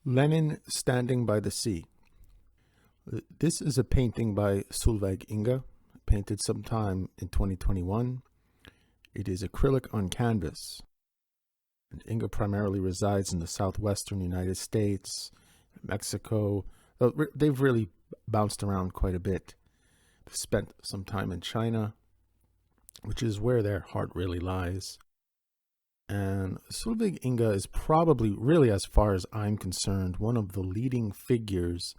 Lenin Standing by the Sea. This is a painting by Solveig Inga, painted sometime in 2021. It is acrylic on canvas. And Inga primarily resides in the southwestern United States, Mexico. They've really bounced around quite a bit. They've spent some time in China, which is where their heart really lies. And Solveig Inga is probably, really as far as I'm concerned, one of the leading figures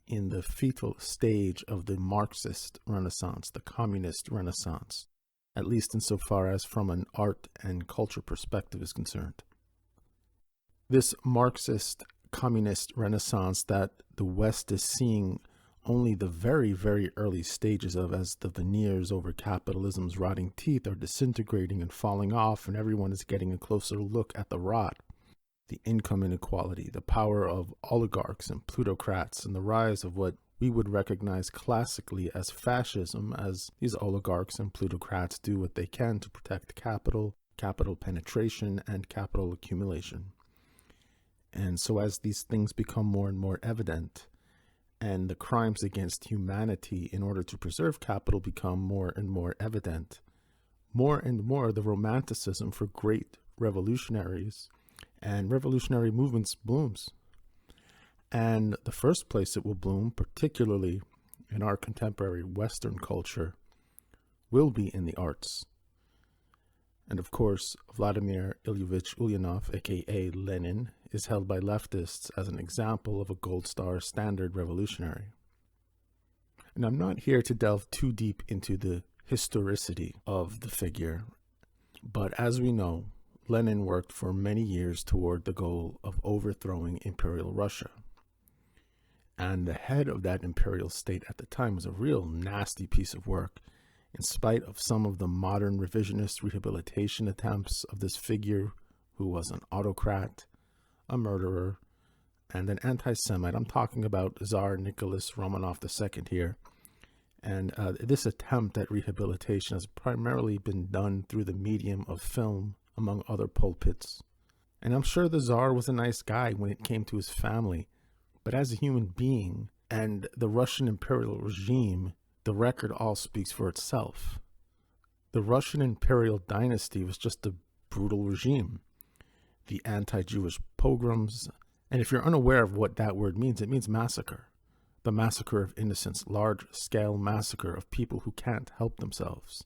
in the fetal stage of the Marxist Renaissance, the Communist Renaissance, at least insofar as from an art and culture perspective is concerned. This Marxist Communist Renaissance that the West is seeing only the very, very early stages of, as the veneers over capitalism's rotting teeth are disintegrating and falling off, and everyone is getting a closer look at the rot, the income inequality, the power of oligarchs and plutocrats, and the rise of what we would recognize classically as fascism, as these oligarchs and plutocrats do what they can to protect capital, capital penetration, and capital accumulation. And so as these things become more and more evident, and the crimes against humanity in order to preserve capital become more and more evident, more and more the romanticism for great revolutionaries and revolutionary movements blooms. And the first place it will bloom, particularly in our contemporary Western culture, will be in the arts. And of course, Vladimir Ilyich Ulyanov, aka Lenin, is held by leftists as an example of a gold star standard revolutionary. And I'm not here to delve too deep into the historicity of the figure, but as we know, Lenin worked for many years toward the goal of overthrowing Imperial Russia. And the head of that imperial state at the time was a real nasty piece of work, in spite of some of the modern revisionist rehabilitation attempts of this figure who was an autocrat, a murderer, and an anti-Semite. I'm talking about Tsar Nicholas Romanov II here. And this attempt at rehabilitation has primarily been done through the medium of film, among other pulpits. And I'm sure the Tsar was a nice guy when it came to his family, but as a human being and the Russian imperial regime, the record all speaks for itself. The Russian imperial dynasty was just a brutal regime. The anti-Jewish pogroms, and if you're unaware of what that word means, it means massacre. The massacre of innocents, large-scale massacre of people who can't help themselves.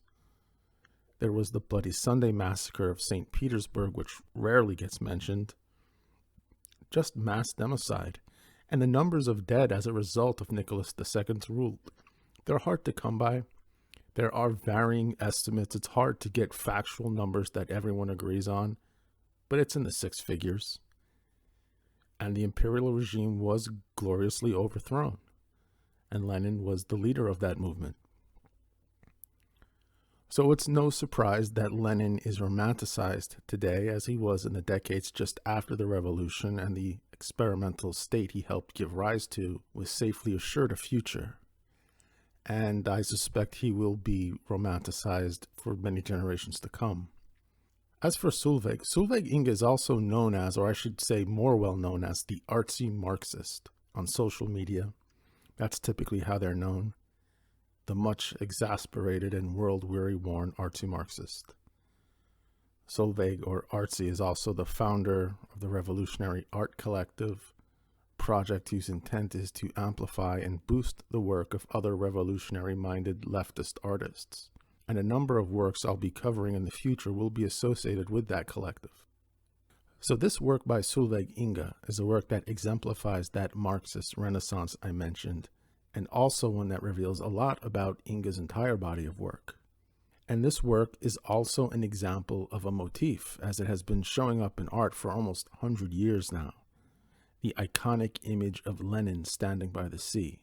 There was the Bloody Sunday massacre of St. Petersburg, which rarely gets mentioned. Just mass democide. And the numbers of dead as a result of Nicholas II's rule, they're hard to come by. There are varying estimates. It's hard to get factual numbers that everyone agrees on, but it's in the six figures. And the imperial regime was gloriously overthrown, and Lenin was the leader of that movement. So it's no surprise that Lenin is romanticized today, as he was in the decades just after the revolution, and the experimental state he helped give rise to was safely assured a future. And I suspect he will be romanticized for many generations to come. As for Solveig Inga is also known as, or I should say more well known as, the artsy Marxist on social media. That's typically how they're known. The much exasperated and world-weary worn artsy Marxist. Solveig, or Artsy, is also the founder of the Revolutionary Art Collective, project whose intent is to amplify and boost the work of other revolutionary-minded leftist artists. And a number of works I'll be covering in the future will be associated with that collective. So this work by Solveig Inga is a work that exemplifies that Marxist Renaissance I mentioned, and also one that reveals a lot about Inga's entire body of work. And this work is also an example of a motif, as it has been showing up in art for almost 100 years now. The iconic image of Lenin standing by the sea.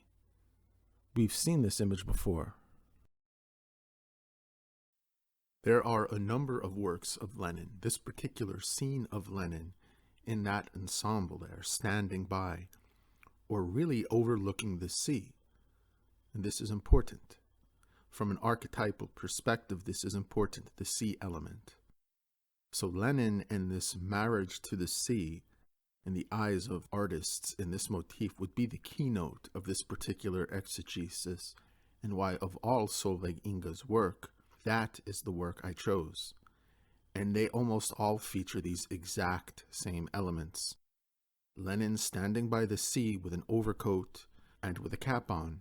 We've seen this image before. There are a number of works of Lenin, this particular scene of Lenin in that ensemble there, standing by, or really overlooking the sea. And this is important. From an archetypal perspective, this is important, the sea element. So Lenin and this marriage to the sea in the eyes of artists in this motif would be the keynote of this particular exegesis, and why of all Solveig Inga's work, that is the work I chose. And they almost all feature these exact same elements. Lenin standing by the sea with an overcoat and with a cap on.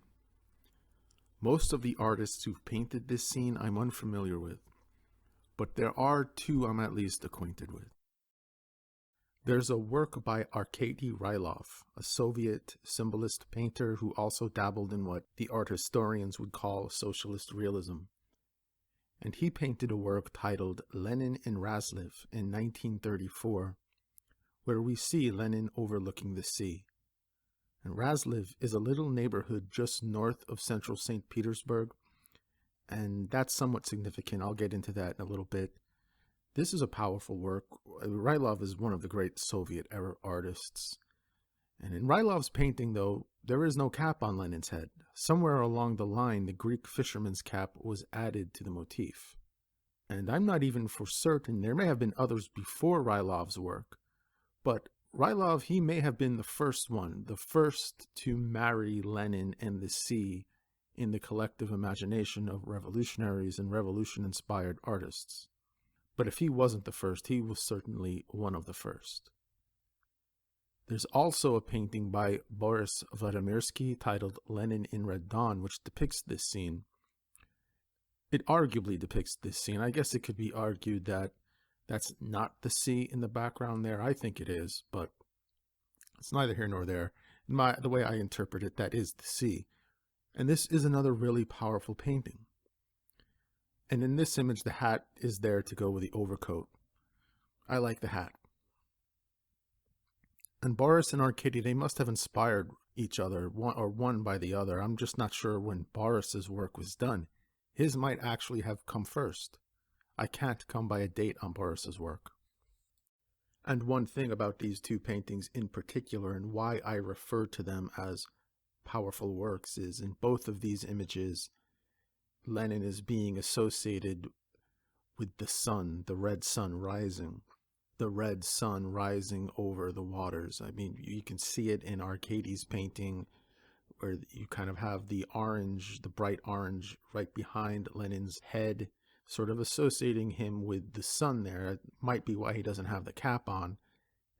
Most of the artists who've painted this scene I'm unfamiliar with, but there are two I'm at least acquainted with. There's a work by R3volutionary, a Soviet symbolist painter who also dabbled in what the art historians would call socialist realism. And he painted a work titled Lenin in Razliv in 1934, where we see Lenin overlooking the sea. And Razliv is a little neighborhood just north of central St. Petersburg, and that's somewhat significant. I'll get into that in a little bit. This is a powerful work. Rylov is one of the great Soviet-era artists. And in Rylov's painting, though, there is no cap on Lenin's head. Somewhere along the line, the Greek fisherman's cap was added to the motif. And I'm not even for certain, there may have been others before Rylov's work, but Rylov, he may have been the first one, the first to marry Lenin and the sea in the collective imagination of revolutionaries and revolution-inspired artists. But if he wasn't the first, he was certainly one of the first. There's also a painting by Boris Vladimirsky titled Lenin in Red Dawn, which depicts this scene. It arguably depicts this scene. I guess it could be argued that that's not the sea in the background there. I think it is, but it's neither here nor there. The way I interpret it, that is the sea. And this is another really powerful painting. And in this image, the hat is there to go with the overcoat. I like the hat. And Boris and Arkady, they must have inspired each other, one by the other. I'm just not sure when Boris's work was done. His might actually have come first. I can't come by a date on Boris's work. And one thing about these two paintings in particular, and why I refer to them as powerful works, is in both of these images, Lenin is being associated with the sun, the red sun rising over the waters. I mean, you can see it in Arkady's painting, where you kind of have the orange, the bright orange right behind Lenin's head, sort of associating him with the sun there. It might be why he doesn't have the cap on.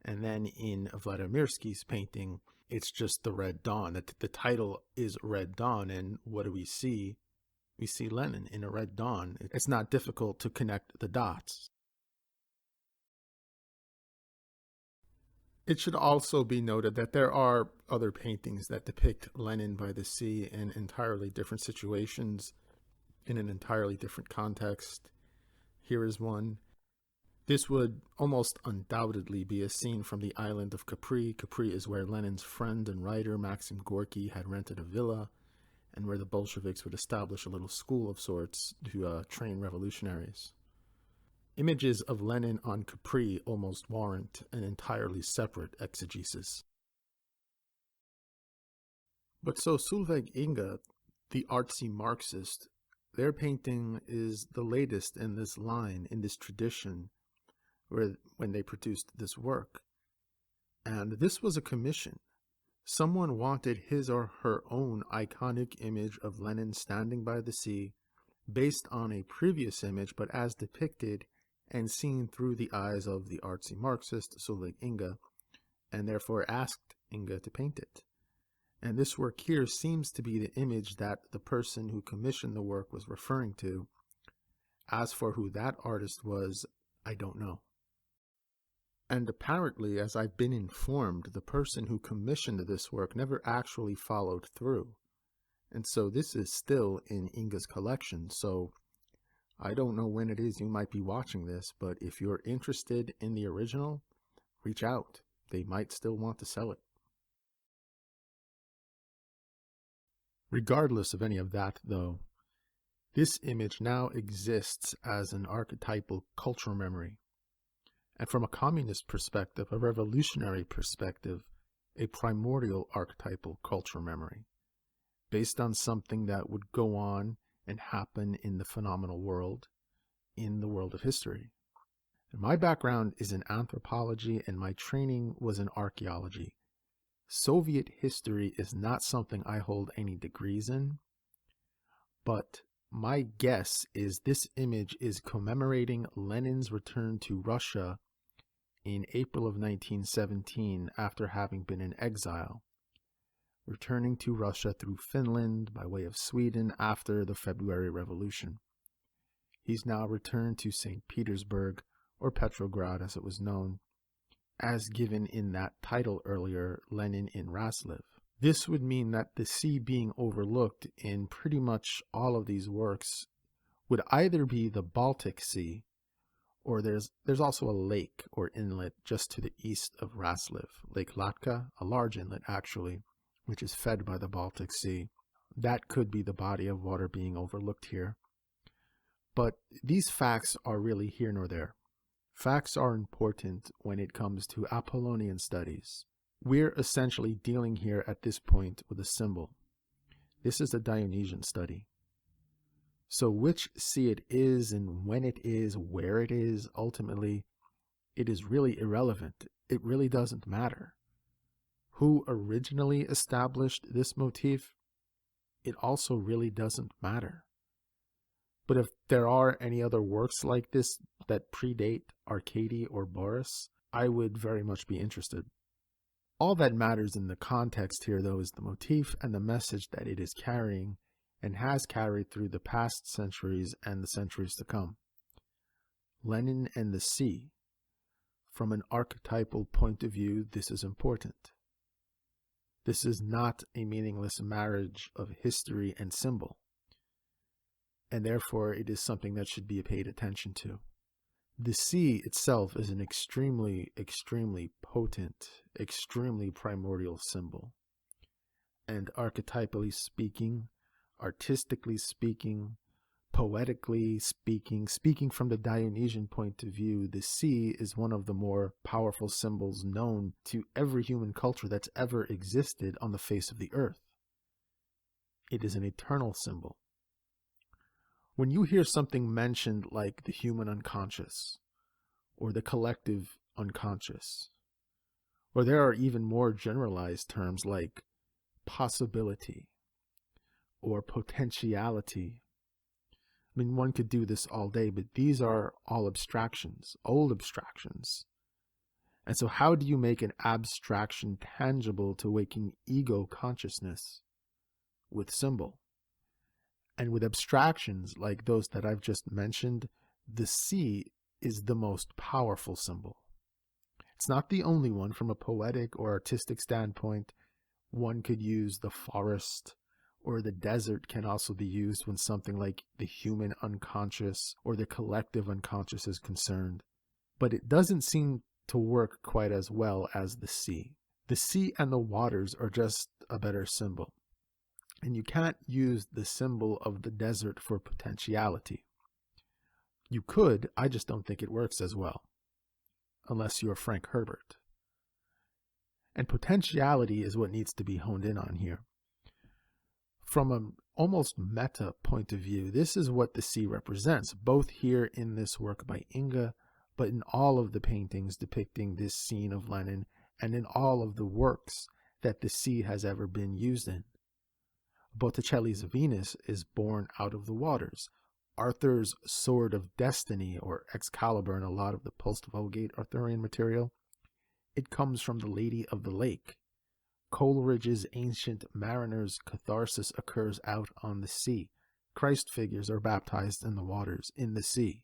And then in Vladimirsky's painting, it's just the Red Dawn. The title is Red Dawn, and what do we see? We see Lenin in a red dawn. It's not difficult to connect the dots. It should also be noted that there are other paintings that depict Lenin by the sea in entirely different situations, in an entirely different context. Here is one. This would almost undoubtedly be a scene from the island of Capri. Capri is where Lenin's friend and writer Maxim Gorky had rented a villa, and where the Bolsheviks would establish a little school of sorts to train revolutionaries. Images of Lenin on Capri almost warrant an entirely separate exegesis. But so Solveig Inga, the artsy Marxist, their painting is the latest in this line, in this tradition, when they produced this work. And this was a commission. Someone wanted his or her own iconic image of Lenin standing by the sea, based on a previous image, but as depicted and seen through the eyes of the artsy Marxist Solveig Inga, and therefore asked Inga to paint it. And this work here seems to be the image that the person who commissioned the work was referring to. As for who that artist was, I don't know. And apparently, as I've been informed, the person who commissioned this work never actually followed through. And so this is still in Inga's collection, so I don't know when it is you might be watching this, but if you're interested in the original, reach out. They might still want to sell it. Regardless of any of that, though, this image now exists as an archetypal cultural memory. And from a communist perspective, a revolutionary perspective, a primordial archetypal cultural memory, based on something that would go on and happen in the phenomenal world, in the world of history. My background is in anthropology and my training was in archaeology. Soviet history is not something I hold any degrees in, but my guess is this image is commemorating Lenin's return to Russia in April of 1917 after having been in exile, returning to Russia through Finland by way of Sweden after the February Revolution. He's now returned to St. Petersburg, or Petrograd as it was known, as given in that title earlier, Lenin in Rasliv. This would mean that the sea being overlooked in pretty much all of these works would either be the Baltic Sea, or there's also a lake or inlet just to the east of Rasliv, Lake Latka, a large inlet actually, which is fed by the Baltic Sea. That could be the body of water being overlooked here. But these facts are really here nor there. Facts are important when it comes to Apollonian studies. We're essentially dealing here at this point with a symbol. This is a Dionysian study. So which sea it is and when it is, where it is, ultimately, it is really irrelevant. It really doesn't matter. Who originally established this motif? It also really doesn't matter. But if there are any other works like this that predate Arcady or Boris, I would very much be interested. All that matters in the context here, though, is the motif and the message that it is carrying and has carried through the past centuries and the centuries to come. Lenin and the sea. From an archetypal point of view, this is important. This is not a meaningless marriage of history and symbol, and therefore it is something that should be paid attention to. The sea itself is an extremely, extremely potent, extremely primordial symbol. And archetypally speaking, artistically speaking, poetically speaking, speaking from the Dionysian point of view, the sea is one of the more powerful symbols known to every human culture that's ever existed on the face of the earth. It is an eternal symbol. When you hear something mentioned like the human unconscious, or the collective unconscious, or there are even more generalized terms like possibility or potentiality. I mean, one could do this all day, but these are all abstractions, old abstractions. And so how do you make an abstraction tangible to waking ego consciousness? With symbol. And with abstractions like those that I've just mentioned, the sea is the most powerful symbol. It's not the only one. From a poetic or artistic standpoint, one could use the forest, or the desert can also be used when something like the human unconscious or the collective unconscious is concerned. But it doesn't seem to work quite as well as the sea. The sea and the waters are just a better symbol. And you can't use the symbol of the desert for potentiality. You could, I just don't think it works as well, unless you're Frank Herbert. And potentiality is what needs to be honed in on here. From an almost meta point of view, this is what the sea represents, both here in this work by Inga, but in all of the paintings depicting this scene of Lenin, and in all of the works that the sea has ever been used in. Botticelli's Venus is born out of the waters. Arthur's Sword of Destiny, or Excalibur in a lot of the post-Vulgate Arthurian material, it comes from the Lady of the Lake. Coleridge's Ancient Mariner's catharsis occurs out on the sea. Christ figures are baptized in the waters, in the sea.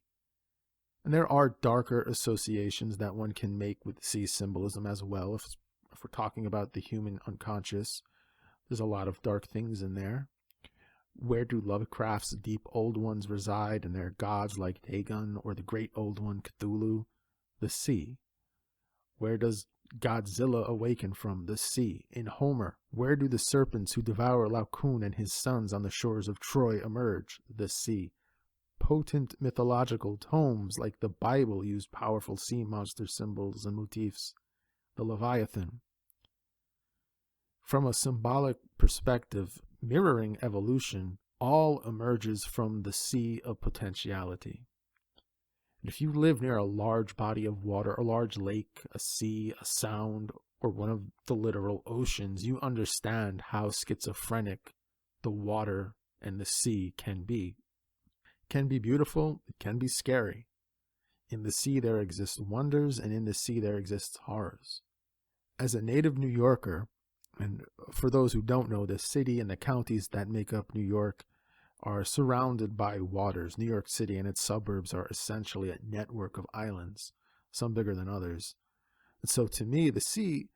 And there are darker associations that one can make with sea symbolism as well. If we're talking about the human unconscious, there's a lot of dark things in there. Where do Lovecraft's deep old ones reside, and their gods like Dagon or the great old one Cthulhu? The sea. Where does Godzilla awaken from? The sea. In Homer, where do the serpents who devour Laocoon and his sons on the shores of Troy emerge? The sea. Potent mythological tomes like the Bible use powerful sea monster symbols and motifs. The Leviathan. From a symbolic perspective, mirroring evolution, all emerges from the sea of potentiality. If you live near a large body of water, a large lake, a sea, a sound, or one of the literal oceans, you understand how schizophrenic the water and the sea can be. It can be beautiful, it can be scary. In the sea there exist wonders, and in the sea there exists horrors. As a native New Yorker, and for those who don't know, the city and the counties that make up New York are surrounded by waters. New York City and its suburbs are essentially a network of islands, some bigger than others. And so to me, the sea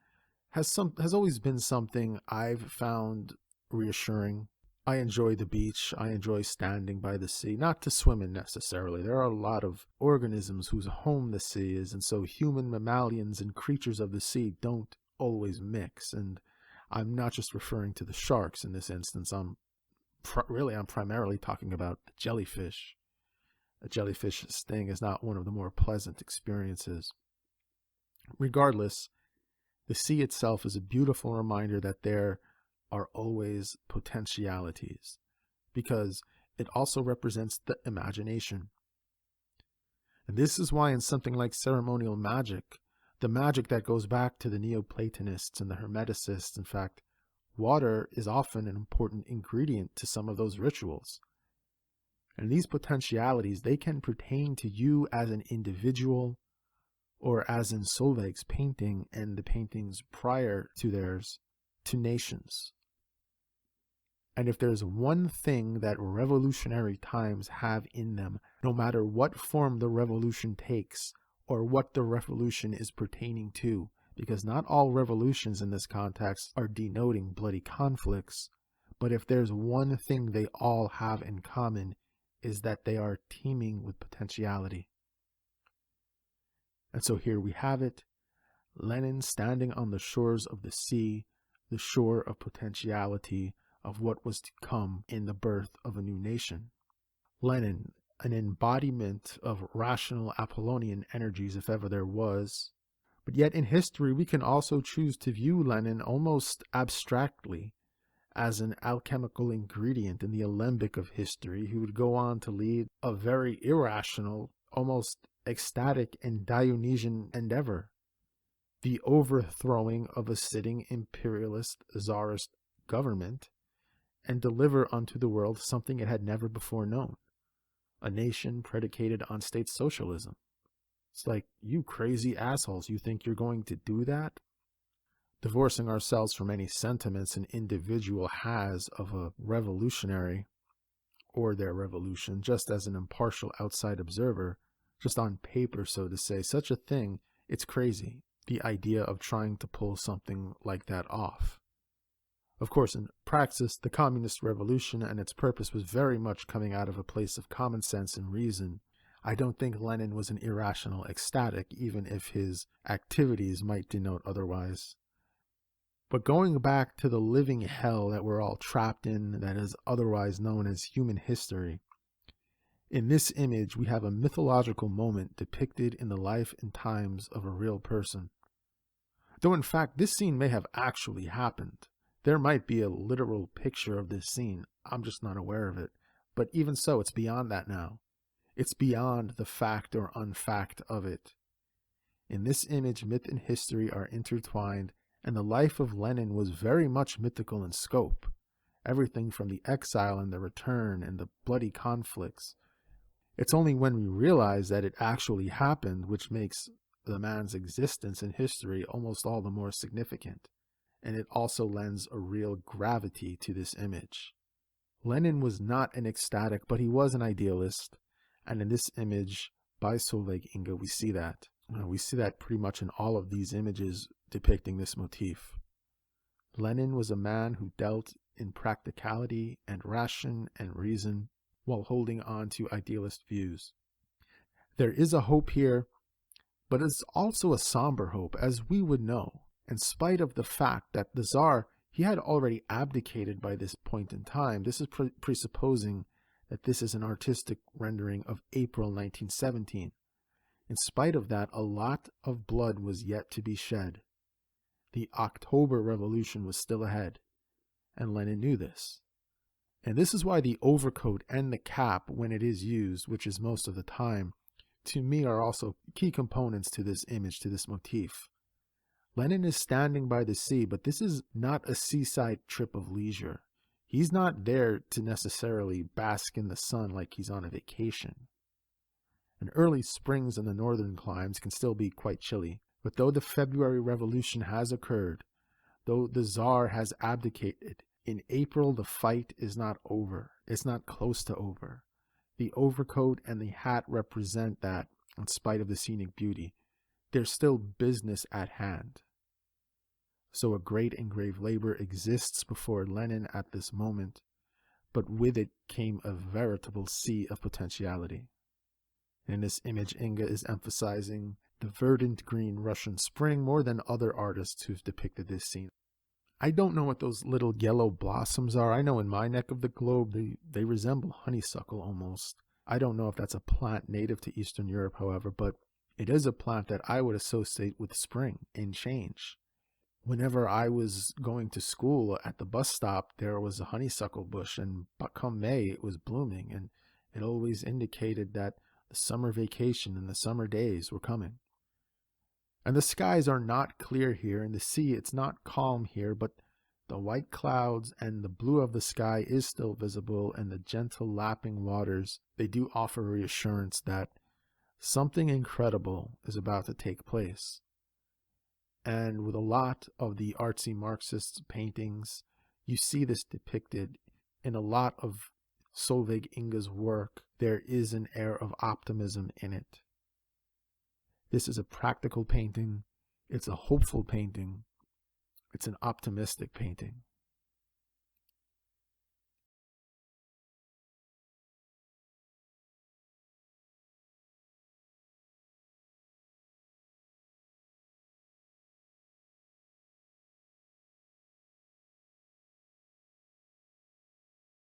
has always been something I've found reassuring. I enjoy the beach. I enjoy standing by the sea, not to swim in necessarily. There are a lot of organisms whose home the sea is, and so human mammalians and creatures of the sea don't always mix. And I'm not just referring to the sharks in this instance. I'm primarily talking about the jellyfish. A jellyfish sting is not one of the more pleasant experiences. Regardless, the sea itself is a beautiful reminder that there are always potentialities, because it also represents the imagination. And this is why in something like ceremonial magic, the magic that goes back to the Neoplatonists and the Hermeticists, in fact, water is often an important ingredient to some of those rituals. And these potentialities, they can pertain to you as an individual, or as in Solveig's painting and the paintings prior to theirs, to nations. And if there's one thing that revolutionary times have in them, no matter what form the revolution takes or what the revolution is pertaining to, because not all revolutions in this context are denoting bloody conflicts, but if there's one thing they all have in common, is that they are teeming with potentiality. And so here we have it, Lenin standing on the shores of the sea, the shore of potentiality, of what was to come in the birth of a new nation. Lenin, an embodiment of rational Apollonian energies if ever there was. But yet in history we can also choose to view Lenin almost abstractly as an alchemical ingredient in the alembic of history who would go on to lead a very irrational, almost ecstatic and Dionysian endeavor. The overthrowing of a sitting imperialist czarist government and deliver unto the world something it had never before known, a nation predicated on state socialism. It's like, you crazy assholes, you think you're going to do that? Divorcing ourselves from any sentiments an individual has of a revolutionary or their revolution, just as an impartial outside observer, just on paper, so to say, such a thing, it's crazy, the idea of trying to pull something like that off. Of course, in praxis, the communist revolution and its purpose was very much coming out of a place of common sense and reason. I don't think Lenin was an irrational ecstatic, even if his activities might denote otherwise. But going back to the living hell that we're all trapped in, that is otherwise known as human history, in this image we have a mythological moment depicted in the life and times of a real person. Though in fact this scene may have actually happened. There might be a literal picture of this scene, I'm just not aware of it. But even so, it's beyond that now. It's beyond the fact or unfact of it. In this image, myth and history are intertwined, and the life of Lenin was very much mythical in scope. Everything from the exile and the return and the bloody conflicts. It's only when we realize that it actually happened which makes the man's existence in history almost all the more significant. And it also lends a real gravity to this image. Lenin was not an ecstatic, but he was an idealist. And in this image by Solveig Inga, we see that. We see that pretty much in all of these images depicting this motif. Lenin was a man who dealt in practicality and ration and reason while holding on to idealist views. There is a hope here, but it's also a somber hope, as we would know. In spite of the fact that the Tsar, he had already abdicated by this point in time. This is presupposing that this is an artistic rendering of April 1917. In spite of that, a lot of blood was yet to be shed. The October Revolution was still ahead, and Lenin knew this. And this is why the overcoat and the cap, when it is used, which is most of the time, to me, are also key components to this image, to this motif. Lenin is standing by the sea, but this is not a seaside trip of leisure. He's not there to necessarily bask in the sun like he's on a vacation. And early springs in the northern climes can still be quite chilly. But though the February Revolution has occurred, though the Tsar has abdicated, in April the fight is not over. It's not close to over. The overcoat and the hat represent that, in spite of the scenic beauty. There's still business at hand. So a great engraved labor exists before Lenin at this moment, but with it came a veritable sea of potentiality. In this image, Inga is emphasizing the verdant green Russian spring more than other artists who've depicted this scene. I don't know what those little yellow blossoms are. I know in my neck of the globe they resemble honeysuckle almost. I don't know if that's a plant native to Eastern Europe, however, but it is a plant that I would associate with spring and change. Whenever I was going to school, at the bus stop, there was a honeysuckle bush, and come May, it was blooming, and it always indicated that the summer vacation and the summer days were coming. And the skies are not clear here, and the sea, it's not calm here, but the white clouds and the blue of the sky is still visible, and the gentle lapping waters, they do offer reassurance that something incredible is about to take place. And with a lot of the artsy Marxist paintings, you see this depicted in a lot of Solveig Inga's work. There is an air of optimism in it. This is a practical painting. It's a hopeful painting. It's an optimistic painting.